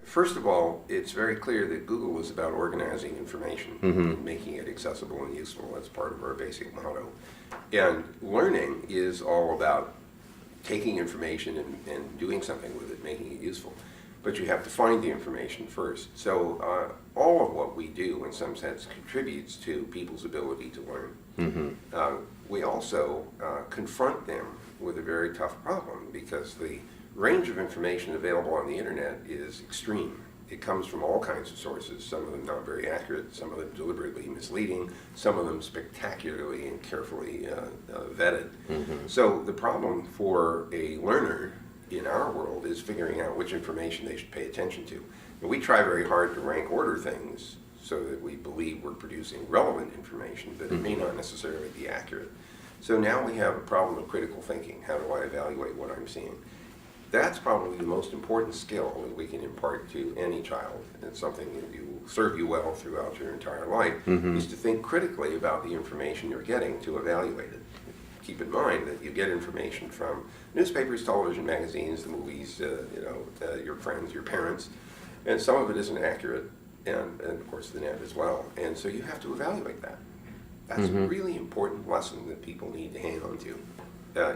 First of all, it's very clear that Google is about organizing information and making it accessible and useful. That's part of our basic motto. And learning is all about taking information and doing something with it, making it useful. But you have to find the information first. So all of what we do, in some sense, contributes to people's ability to learn. We also confront them with a very tough problem because the range of information available on the internet is extreme. It comes from all kinds of sources, some of them not very accurate, some of them deliberately misleading, some of them spectacularly and carefully vetted. So the problem for a learner in our world is figuring out which information they should pay attention to. And we try very hard to rank order things so that we believe we're producing relevant information, but it may not necessarily be accurate. So now we have a problem of critical thinking. How do I evaluate what I'm seeing? That's probably the most important skill that we can impart to any child. It's something that will serve you well throughout your entire life, is to think critically about the information you're getting to evaluate it. Keep in mind that you get information from newspapers, television, magazines, the movies, your friends, your parents, and some of it isn't accurate, and of course the net as well. And so you have to evaluate that. That's a really important lesson that people need to hang on to.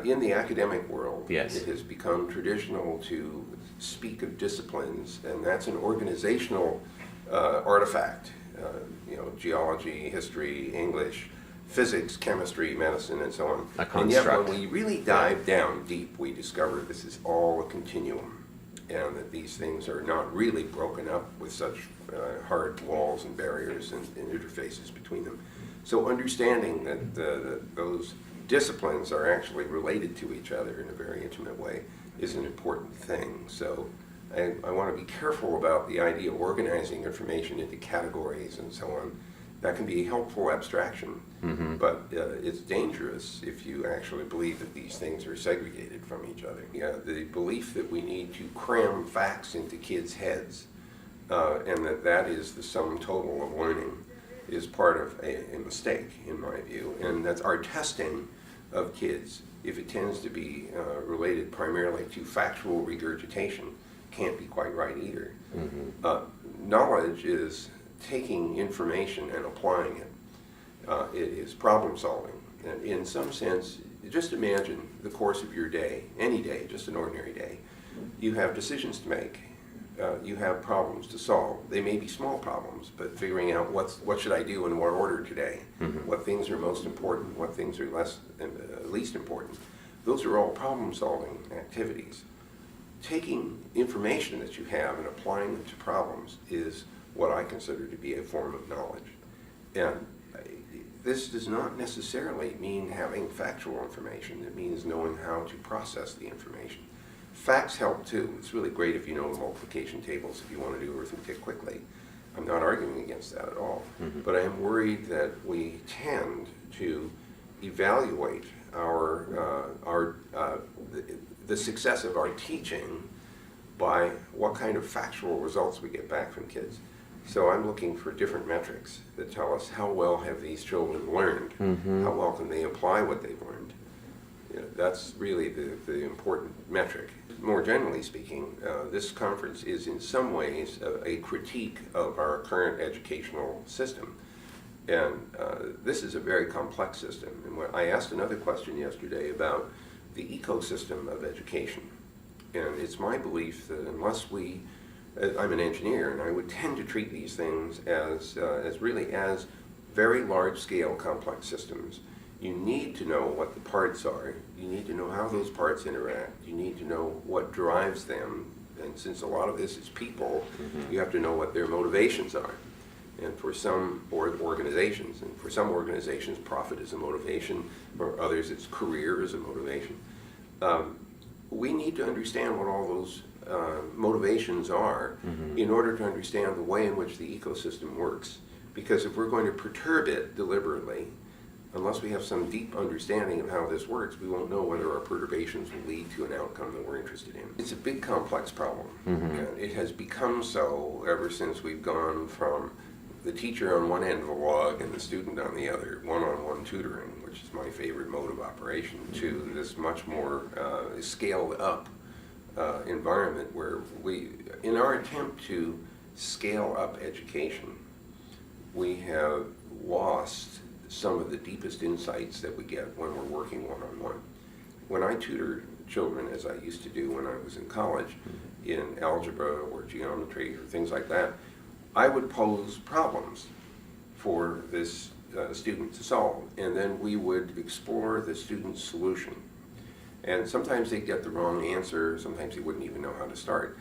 In the academic world, it has become traditional to speak of disciplines, and that's an organizational artifact. Geology, history, English, physics, chemistry, medicine, and so on. And yet when we really dive down deep, we discover this is all a continuum, and that these things are not really broken up with such hard walls and barriers and interfaces between them. So understanding that those disciplines are actually related to each other in a very intimate way is an important thing. So I want to be careful about the idea of organizing information into categories and so on. That can be a helpful abstraction, but it's dangerous if you actually believe that these things are segregated from each other. The belief that we need to cram facts into kids' heads and that is the sum total of learning is part of a mistake, in my view, and that's our testing of kids, if it tends to be related primarily to factual regurgitation, can't be quite right either. Knowledge is taking information and applying it. It is problem solving. And in some sense, just imagine the course of your day, any day, just an ordinary day. You have decisions to make. You have problems to solve. They may be small problems, but figuring out what should I do in what order today, what things are most important, what things are least important. Those are all problem-solving activities. Taking information that you have and applying them to problems is what I consider to be a form of knowledge. And this does not necessarily mean having factual information. It means knowing how to process the information. Facts help too. It's really great if you know the multiplication tables if you want to do arithmetic quickly. I'm not arguing against that at all. But I am worried that we tend to evaluate the success of our teaching by what kind of factual results we get back from kids. So I'm looking for different metrics that tell us how well have these children learned, how well can they apply what they've learned. That's really the important metric. More generally speaking, this conference is in some ways a critique of our current educational system. And this is a very complex system. And when I asked another question yesterday about the ecosystem of education. And it's my belief that unless I'm an engineer, and I would tend to treat these things as very large-scale complex systems. You need to know what the parts are. You need to know how those parts interact. You need to know what drives them. And since a lot of this is people, you have to know what their motivations are. And for some organizations, profit is a motivation. For others, it's career is a motivation. We need to understand what all those motivations are in order to understand the way in which the ecosystem works. Because if we're going to perturb it deliberately, unless we have some deep understanding of how this works, we won't know whether our perturbations will lead to an outcome that we're interested in. It's a big, complex problem. And it has become so ever since we've gone from the teacher on one end of the log and the student on the other, one-on-one tutoring, which is my favorite mode of operation, to this much more scaled up environment where we, in our attempt to scale up education, we have lost some of the deepest insights that we get when we're working one-on-one. When I tutor children, as I used to do when I was in college, in algebra or geometry or things like that, I would pose problems for this student to solve, and then we would explore the student's solution. And sometimes they'd get the wrong answer, sometimes they wouldn't even know how to start.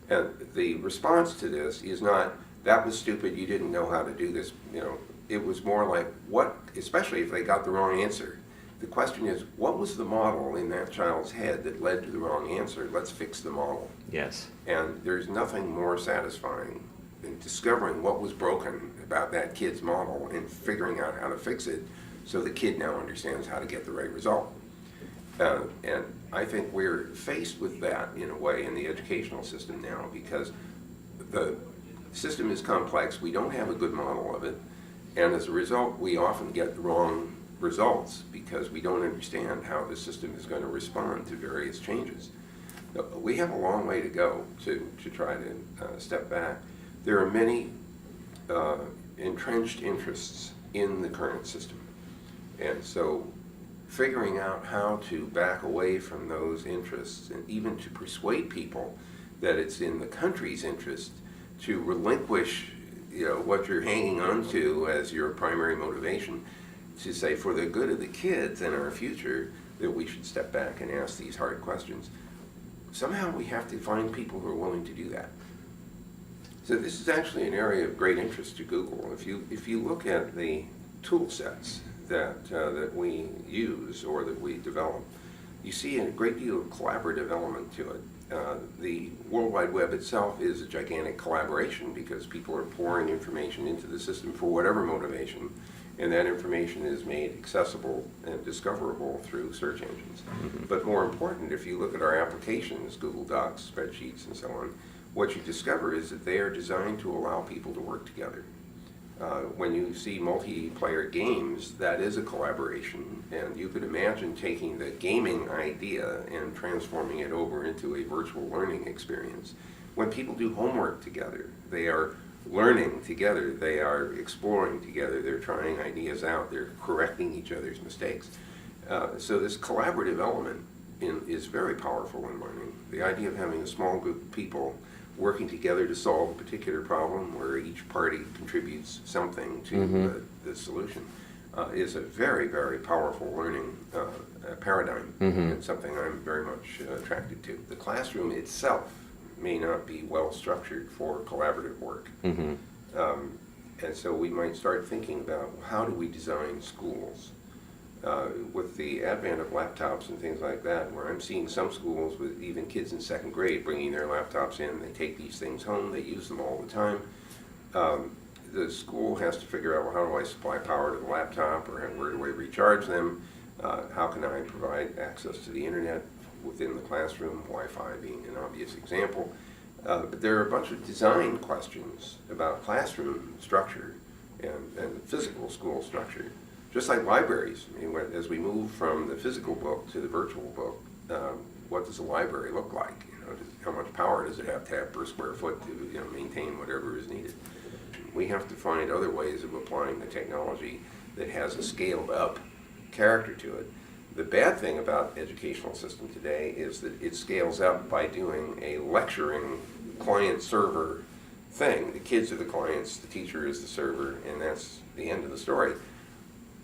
And the response to this is not, that was stupid, you didn't know how to do this, you know. It was more like, what, especially if they got the wrong answer, the question is, what was the model in that child's head that led to the wrong answer? Let's fix the model. Yes. And there's nothing more satisfying than discovering what was broken about that kid's model and figuring out how to fix it so the kid now understands how to get the right result. And I think we're faced with that in a way in the educational system now, because the system is complex, we don't have a good model of it, and as a result we often get the wrong results because we don't understand how the system is going to respond to various changes. We have a long way to go to try to step back. There are many entrenched interests in the current system, and so figuring out how to back away from those interests and even to persuade people that it's in the country's interest to relinquish, you know, what you're hanging on to as your primary motivation, to say for the good of the kids and our future that we should step back and ask these hard questions. Somehow we have to find people who are willing to do that. So this is actually an area of great interest to Google. If you look at the tool sets that we use or that we develop, you see a great deal of collaborative element to it. The World Wide Web itself is a gigantic collaboration because people are pouring information into the system for whatever motivation, and that information is made accessible and discoverable through search engines. Mm-hmm. But more important, if you look at our applications, Google Docs, spreadsheets, and so on, what you discover is that they are designed to allow people to work together. When you see multiplayer games, that is a collaboration, and you could imagine taking the gaming idea and transforming it over into a virtual learning experience. When people do homework together, they are learning together, they are exploring together, they're trying ideas out, they're correcting each other's mistakes. So this collaborative element is very powerful in learning. The idea of having a small group of people working together to solve a particular problem where each party contributes something to the solution is a very, very powerful learning paradigm, and something I'm very much attracted to. The classroom itself may not be well structured for collaborative work. And so we might start thinking about how do we design schools with the advent of laptops and things like that, where I'm seeing some schools with even kids in second grade bringing their laptops in. They take these things home, they use them all the time. The school has to figure out, well, how do I supply power to the laptop, or where do I recharge them? How can I provide access to the internet within the classroom, Wi-Fi being an obvious example. But there are a bunch of design questions about classroom structure and physical school structure. Just like libraries, I mean, as we move from the physical book to the virtual book, what does a library look like? You know, how much power does it have to have per square foot to maintain whatever is needed? We have to find other ways of applying the technology that has a scaled up character to it. The bad thing about the educational system today is that it scales up by doing a lecturing client-server thing. The kids are the clients, the teacher is the server, and that's the end of the story.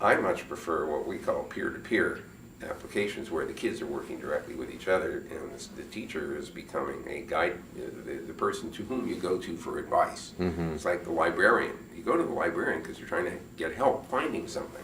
I much prefer what we call peer-to-peer applications, where the kids are working directly with each other, and the teacher is becoming a guide, the person to whom you go to for advice. It's like the librarian. You go to the librarian because you're trying to get help finding something.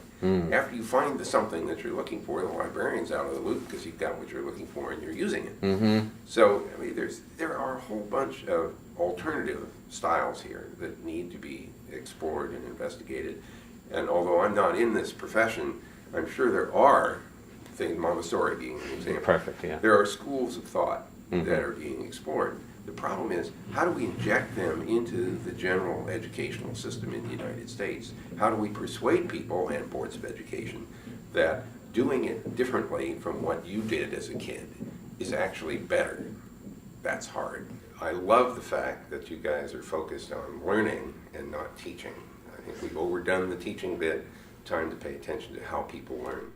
After you find the something that you're looking for, the librarian's out of the loop because you've got what you're looking for and you're using it. So I mean, there are a whole bunch of alternative styles here that need to be explored and investigated. And although I'm not in this profession, I'm sure there are things, Montessori being an example. Perfect, yeah. There are schools of thought that are being explored. The problem is, how do we inject them into the general educational system in the United States? How do we persuade people and boards of education that doing it differently from what you did as a kid is actually better? that's hard. I love the fact that you guys are focused on learning and not teaching. I think we've overdone the teaching bit. Time to pay attention to how people learn.